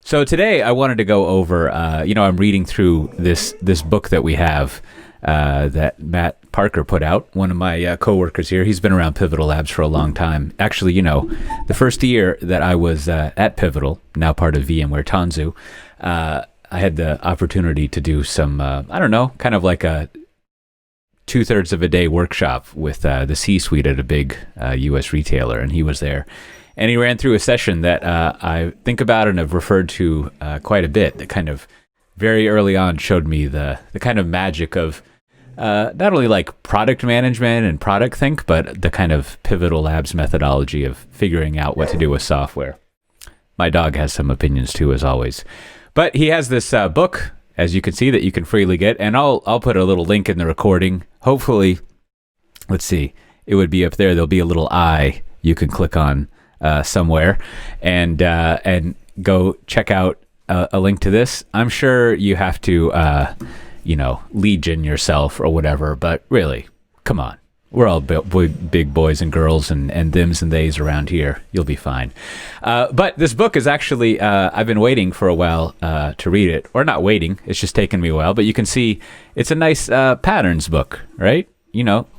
So today I wanted to go over, I'm reading through this book that we have that Matt Parker put out, one of my coworkers here. He's been around Pivotal Labs for a long time. Actually, the first year that I was at Pivotal, now part of VMware Tanzu, I had the opportunity to do some, kind of like a 2/3 of a day workshop with the C-suite at a big U.S. retailer, and he was there. And he ran through a session that I think about and have referred to quite a bit, that kind of very early on showed me the kind of magic of not only like product management and product think, but the kind of Pivotal Labs methodology of figuring out what to do with software. My dog has some opinions too, as always. But he has this book, as you can see, that you can freely get, and I'll put a little link in the recording. Hopefully, let's see, it would be up there. There'll be a little eye you can click on somewhere, and go check out a link to this. I'm sure you have to, legion yourself or whatever, but really, come on. We're all big boys and girls and thems and theys around here. You'll be fine. But this book is actually, I've been waiting for a while to read it. Or not waiting, it's just taken me a while. But you can see it's a nice patterns book, right?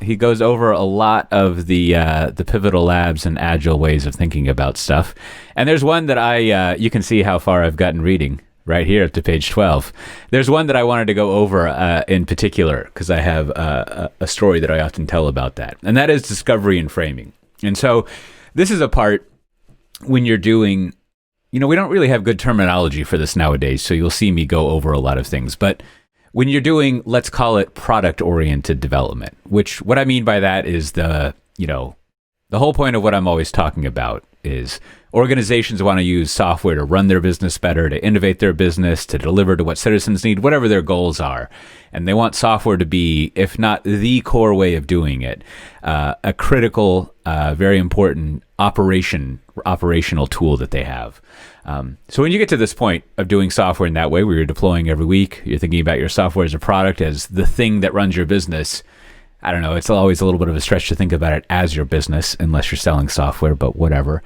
He goes over a lot of the Pivotal Labs and agile ways of thinking about stuff. And there's one that you can see how far I've gotten reading right here up to page 12. There's one that I wanted to go over in particular because I have a story that I often tell about that. And that is discovery and framing. And so this is a part when you're doing, we don't really have good terminology for this nowadays. So you'll see me go over a lot of things. But when you're doing, let's call it product-oriented development, which what I mean by that is the whole point of what I'm always talking about is organizations want to use software to run their business better, to innovate their business, to deliver to what citizens need, whatever their goals are. And they want software to be, if not the core way of doing it, a critical, very important operational tool that they have. So when you get to this point of doing software in that way, where you're deploying every week, you're thinking about your software as a product, as the thing that runs your business, I don't know, it's always a little bit of a stretch to think about it as your business, unless you're selling software, but whatever.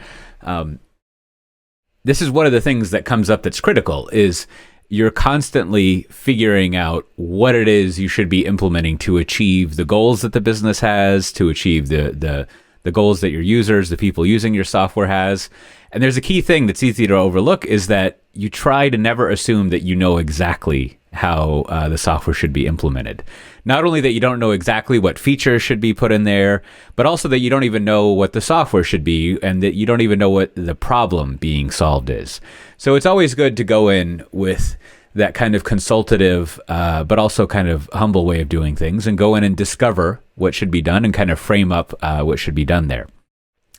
This is one of the things that comes up that's critical, is you're constantly figuring out what it is you should be implementing to achieve the goals that the business has, to achieve the goals that your users, the people using your software has. And there's a key thing that's easy to overlook, is that you try to never assume that you know exactly how the software should be implemented. Not only that you don't know exactly what features should be put in there, but also that you don't even know what the software should be, and that you don't even know what the problem being solved is. So it's always good to go in with that kind of consultative, but also kind of humble way of doing things, and go in and discover what should be done and kind of frame up what should be done there.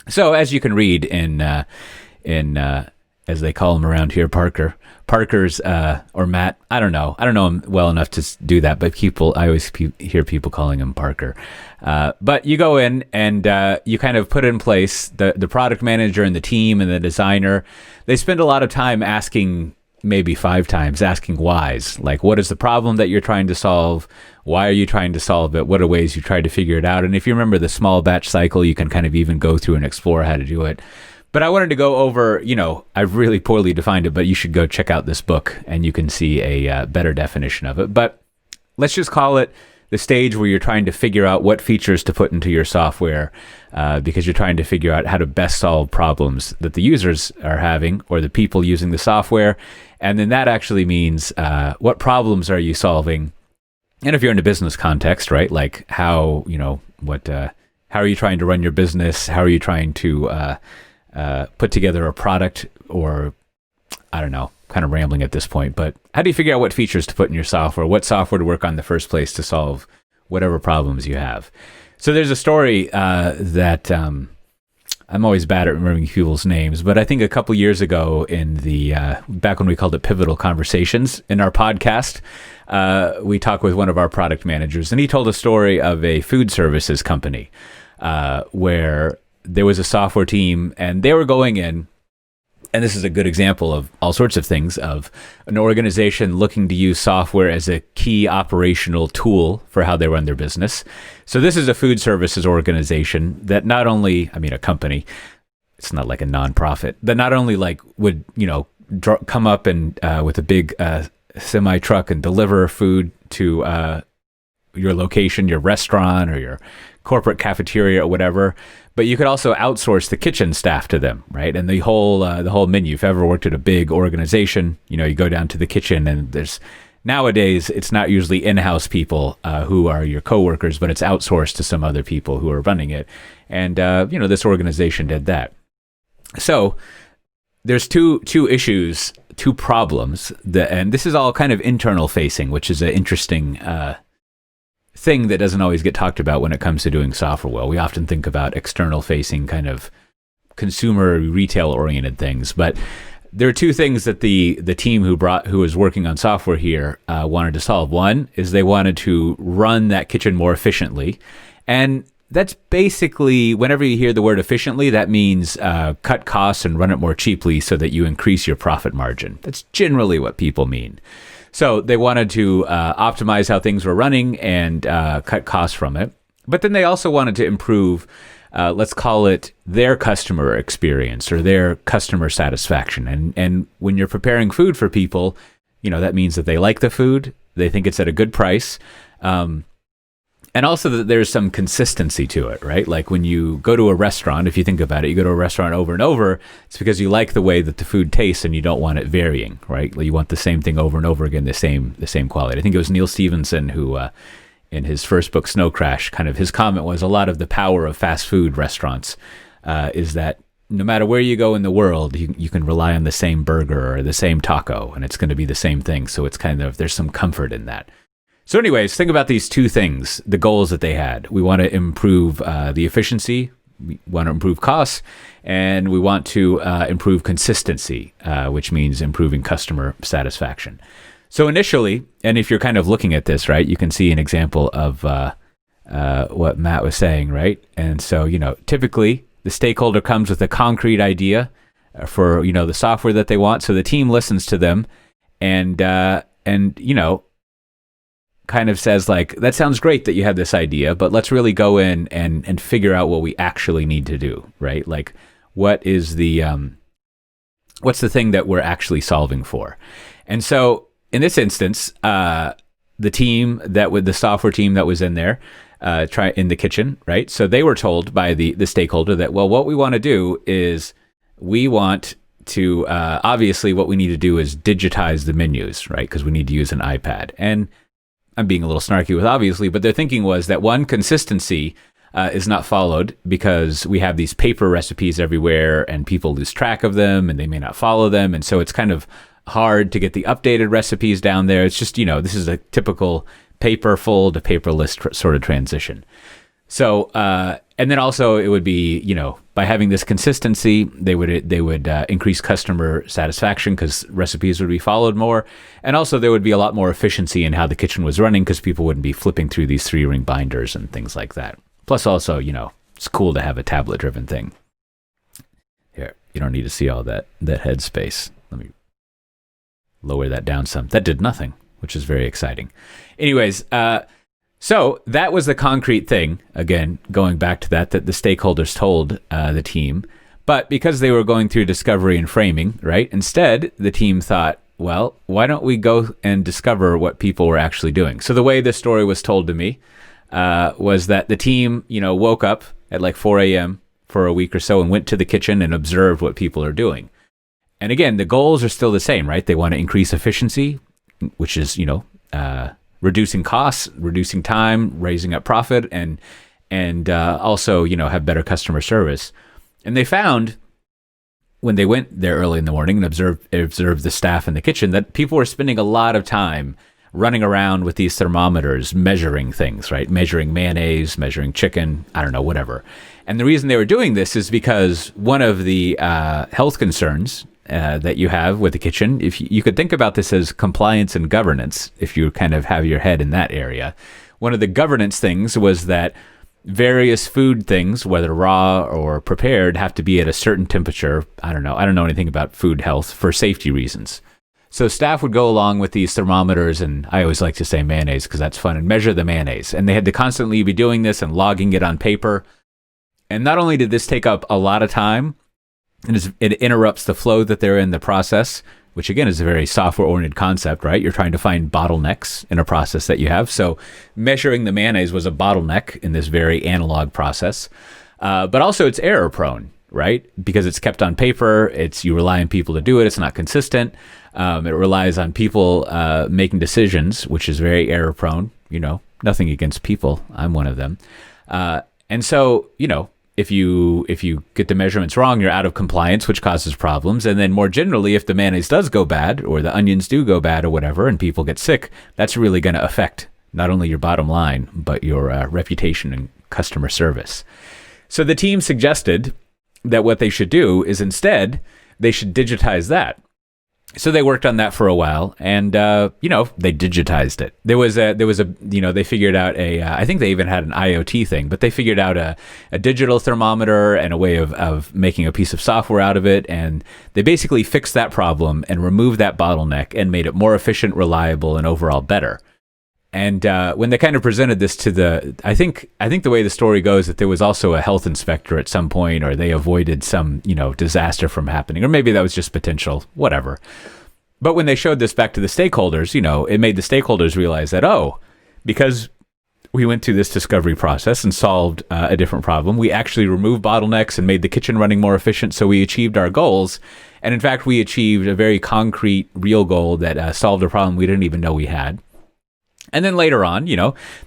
So as you can read in as they call him around here, Parker's, or Matt, I don't know him well enough to do that, but I always hear people calling him Parker. But you go in and you kind of put in place the product manager and the team and the designer. They spend a lot of time asking, maybe 5 times, asking whys. Like, what is the problem that you're trying to solve? Why are you trying to solve it? What are ways you try to figure it out? And if you remember the small batch cycle, you can kind of even go through and explore how to do it. But I wanted to go over, I've really poorly defined it, but you should go check out this book and you can see a better definition of it. But let's just call it the stage where you're trying to figure out what features to put into your software, because you're trying to figure out how to best solve problems that the users are having, or the people using the software. And then that actually means what problems are you solving? And if you're in a business context, right, like how are you trying to run your business? How are you trying to put together a product, or I don't know, kind of rambling at this point, but how do you figure out what features to put in your software, what software to work on in the first place to solve whatever problems you have? So there's a story that I'm always bad at remembering people's names, but I think a couple years ago in back when we called it Pivotal Conversations in our podcast, we talked with one of our product managers, and he told a story of a food services company where there was a software team, and they were going in, and this is a good example of all sorts of things, of an organization looking to use software as a key operational tool for how they run their business. So this is a food services organization that not only, a company, it's not like a nonprofit, that not only would, come up and with a big semi truck and deliver food to your location, your restaurant, or your corporate cafeteria or whatever. But you could also outsource the kitchen staff to them, right? And the whole menu. If you've ever worked at a big organization, you go down to the kitchen, and there's nowadays it's not usually in-house people who are your coworkers, but it's outsourced to some other people who are running it. And this organization did that. So there's two issues, two problems, and this is all kind of internal facing, which is an interesting thing that doesn't always get talked about when it comes to doing software well. We often think about external facing kind of consumer retail oriented things, but there are two things that the team who was working on software here wanted to solve. One is they wanted to run that kitchen more efficiently, and that's basically, whenever you hear the word efficiently, that means cut costs and run it more cheaply so that you increase your profit margin. That's generally what people mean. So they wanted to optimize how things were running and cut costs from it. But then they also wanted to improve, let's call it their customer experience or their customer satisfaction. And when you're preparing food for people, that means that they like the food, they think it's at a good price, and also that there's some consistency to it, right? Like when you go to a restaurant, if you think about it, you go to a restaurant over and over, it's because you like the way that the food tastes and you don't want it varying, right? You want the same thing over and over again, the same quality. I think it was Neil Stephenson who, in his first book, Snow Crash, kind of his comment was a lot of the power of fast food restaurants is that no matter where you go in the world, you can rely on the same burger or the same taco, and it's going to be the same thing. So it's kind of, there's some comfort in that. So anyways, think about these two things, the goals that they had. We want to improve the efficiency, we want to improve costs, and we want to improve consistency, which means improving customer satisfaction. So initially, and if you're kind of looking at this, right, you can see an example of what Matt was saying, right? And so, typically the stakeholder comes with a concrete idea for, the software that they want. So the team listens to them and kind of says like, that sounds great that you have this idea, but let's really go in and figure out what we actually need to do, right? Like what is what's the thing that we're actually solving for? And so in this instance, the software team that was in there, in the kitchen, right? So they were told by the stakeholder that, well, what we want to do is we want to, obviously what we need to do is digitize the menus, right? Because we need to use an iPad. And I'm being a little snarky with obviously, but their thinking was that one, consistency is not followed because we have these paper recipes everywhere and people lose track of them and they may not follow them. And so it's kind of hard to get the updated recipes down there. It's just, this is a typical paperful to paperless sort of transition. So, and then also it would be, by having this consistency, they would increase customer satisfaction because recipes would be followed more. And also there would be a lot more efficiency in how the kitchen was running because people wouldn't be flipping through these 3-ring binders and things like that. Plus also, it's cool to have a tablet driven thing. Here, you don't need to see all that head space. Let me lower that down some. That did nothing, which is very exciting. Anyways, so that was the concrete thing, again, going back to that the stakeholders told the team. But because they were going through discovery and framing, right, instead, the team thought, well, why don't we go and discover what people were actually doing? So the way the story was told to me was that the team, woke up at like 4 a.m. for a week or so and went to the kitchen and observed what people are doing. And again, the goals are still the same, right? They want to increase efficiency, which is, reducing costs, reducing time, raising up profit, and also, have better customer service. And they found when they went there early in the morning and observed the staff in the kitchen that people were spending a lot of time running around with these thermometers, measuring things, right? Measuring mayonnaise, measuring chicken, I don't know, whatever. And the reason they were doing this is because one of the health concerns that you have with the kitchen, if you could think about this as compliance and governance, if you kind of have your head in that area. One of the governance things was that various food things, whether raw or prepared, have to be at a certain temperature. I don't know anything about food health for safety reasons. So staff would go along with these thermometers, and I always like to say mayonnaise because that's fun, and measure the mayonnaise. And they had to constantly be doing this and logging it on paper. And not only did this take up a lot of time, and it interrupts the flow that they're in the process, which again is a very software-oriented concept, right? You're trying to find bottlenecks in a process that you have. So measuring the mayonnaise was a bottleneck in this very analog process. But also it's error prone, right? Because it's kept on paper. You rely on people to do it. It's not consistent. It relies on people making decisions, which is very error prone. Nothing against people. I'm one of them. And so, if you get the measurements wrong, you're out of compliance, which causes problems. And then more generally, if the mayonnaise does go bad or the onions do go bad or whatever, and people get sick, that's really going to affect not only your bottom line, but your reputation and customer service. So the team suggested that what they should do is instead, they should digitize that. So they worked on that for a while, and they digitized it. There was a they figured out I think they even had an IoT thing, but they figured out a digital thermometer and a way of making a piece of software out of it, and they basically fixed that problem and removed that bottleneck and made it more efficient, reliable, and overall better. And when they kind of presented this to I think the way the story goes that there was also a health inspector at some point, or they avoided some, disaster from happening, or maybe that was just potential, whatever. But when they showed this back to the stakeholders, it made the stakeholders realize that, because we went through this discovery process and solved a different problem, we actually removed bottlenecks and made the kitchen running more efficient, so we achieved our goals. And in fact, we achieved a very concrete, real goal that solved a problem we didn't even know we had. And then later on,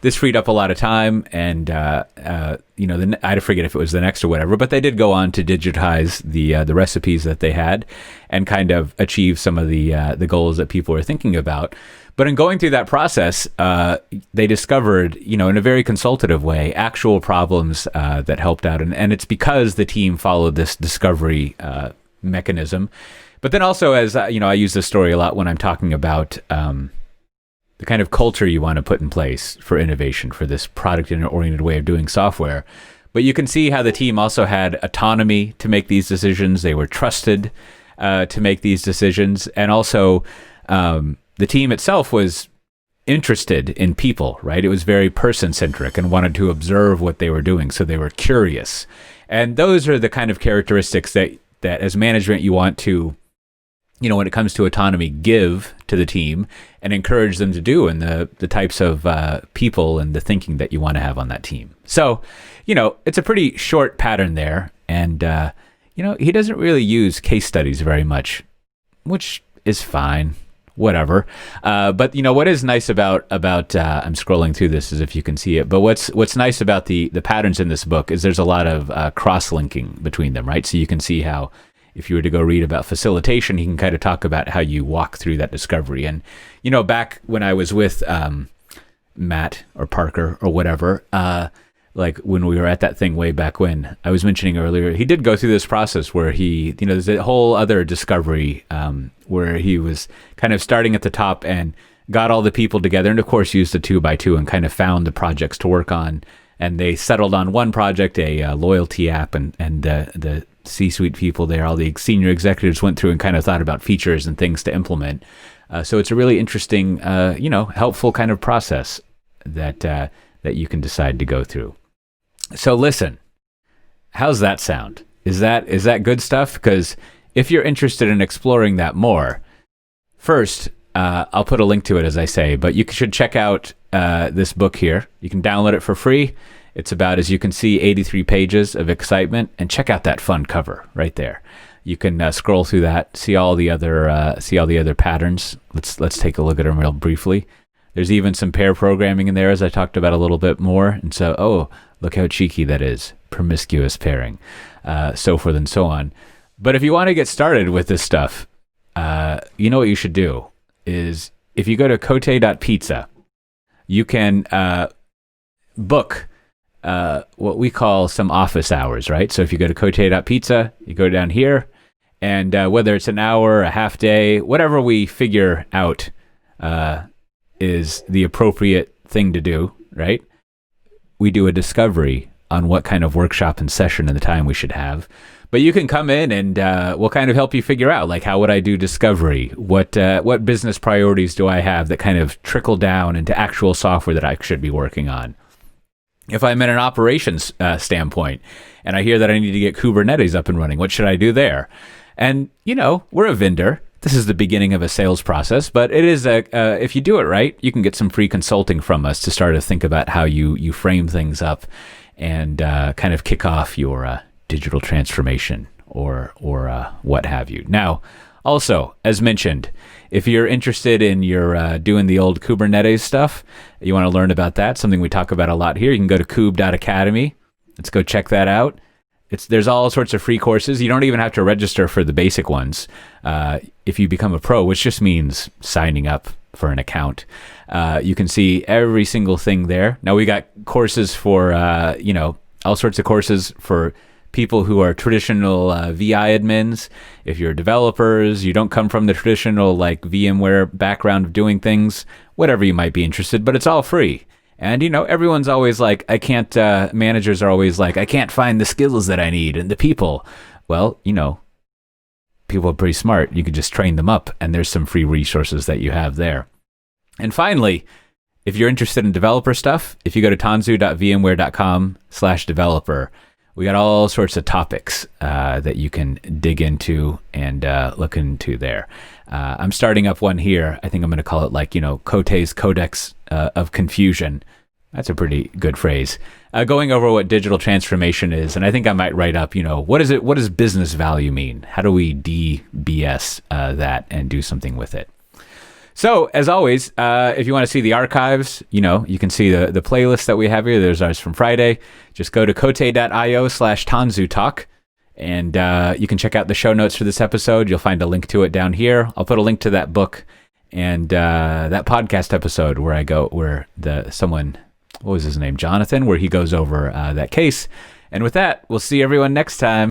this freed up a lot of time, and I forget if it was the next or whatever, but they did go on to digitize the recipes that they had, and kind of achieve some of the goals that people were thinking about. But in going through that process, they discovered, in a very consultative way, actual problems that helped out, and it's because the team followed this discovery mechanism. But then also, as I use this story a lot when I'm talking about the kind of culture you want to put in place for innovation, for this product-oriented way of doing software. But you can see how the team also had autonomy to make these decisions. They were trusted to make these decisions. And also, the team itself was interested in people, right? It was very person-centric and wanted to observe what they were doing. So they were curious. And those are the kind of characteristics that as management you want to, when it comes to autonomy, give to the team and encourage them to do, and the types of people and the thinking that you want to have on that team. So, it's a pretty short pattern there. And, he doesn't really use case studies very much, which is fine, whatever. But, what is nice about I'm scrolling through this as if you can see it, but what's nice about the patterns in this book is there's a lot of cross-linking between them, right? So you can see how, if you were to go read about facilitation, he can kind of talk about how you walk through that discovery. And, back when I was with Matt or Parker or whatever, like when we were at that thing way back when, I was mentioning earlier, he did go through this process where he, there's a whole other discovery where he was kind of starting at the top and got all the people together, and of course used the 2x2 and kind of found the projects to work on. And they settled on one project, a loyalty app, and the C-suite people there, all the senior executives went through and kind of thought about features and things to implement. So it's a really interesting, helpful kind of process that you can decide to go through. So listen, how's that sound? Is that good stuff? Because if you're interested in exploring that more, first, I'll put a link to it, as I say, but you should check out this book here. You can download it for free. It's about, as you can see, 83 pages of excitement, and check out that fun cover right there. You can scroll through that, see all the other patterns. Let's take a look at them real briefly. There's even some pair programming in there, as I talked about a little bit more. And so, look how cheeky that is. Promiscuous pairing, so forth and so on. But if you want to get started with this stuff, what you should do is, if you go to cote.pizza, you can book what we call some office hours, right? So if you go to cote.pizza, you go down here, and whether it's an hour, a half day, whatever we figure out is the appropriate thing to do, right? We do a discovery on what kind of workshop and session and the time we should have. But you can come in and we'll kind of help you figure out, like, how would I do discovery? What business priorities do I have that kind of trickle down into actual software that I should be working on? If I'm in an operations standpoint and I hear that I need to get Kubernetes up and running, what should I do there? And, we're a vendor. This is the beginning of a sales process, but it is if you do it right, you can get some free consulting from us to start to think about how you frame things up and kind of kick off your digital transformation or what have you. Now, also, as mentioned, if you're interested in your doing the old Kubernetes stuff, you want to learn about that, something we talk about a lot here, you can go to kube.academy. Let's go check that out. There's all sorts of free courses. You don't even have to register for the basic ones. If you become a pro, which just means signing up for an account, you can see every single thing there. Now, we got courses for, all sorts of courses for people who are traditional VI admins. If you're developers, you don't come from the traditional VMware background of doing things, whatever you might be interested, but it's all free. And, everyone's always managers are always I can't find the skills that I need and the people. Well, people are pretty smart. You can just train them up, and there's some free resources that you have there. And finally, if you're interested in developer stuff, if you go to tanzu.vmware.com/developer, we got all sorts of topics that you can dig into and look into there. I'm starting up one here. I think I'm going to call it Cote's Codex of Confusion. That's a pretty good phrase. Going over what digital transformation is, and I think I might write up, what is it? What does business value mean? How do we DBS that and do something with it? So, as always, if you want to see the archives, you can see the playlist that we have here. There's ours from Friday. Just go to kote.io/Tanzu Talk, and you can check out the show notes for this episode. You'll find a link to it down here. I'll put a link to that book and that podcast episode where someone, what was his name, Jonathan, where he goes over that case. And with that, we'll see everyone next time.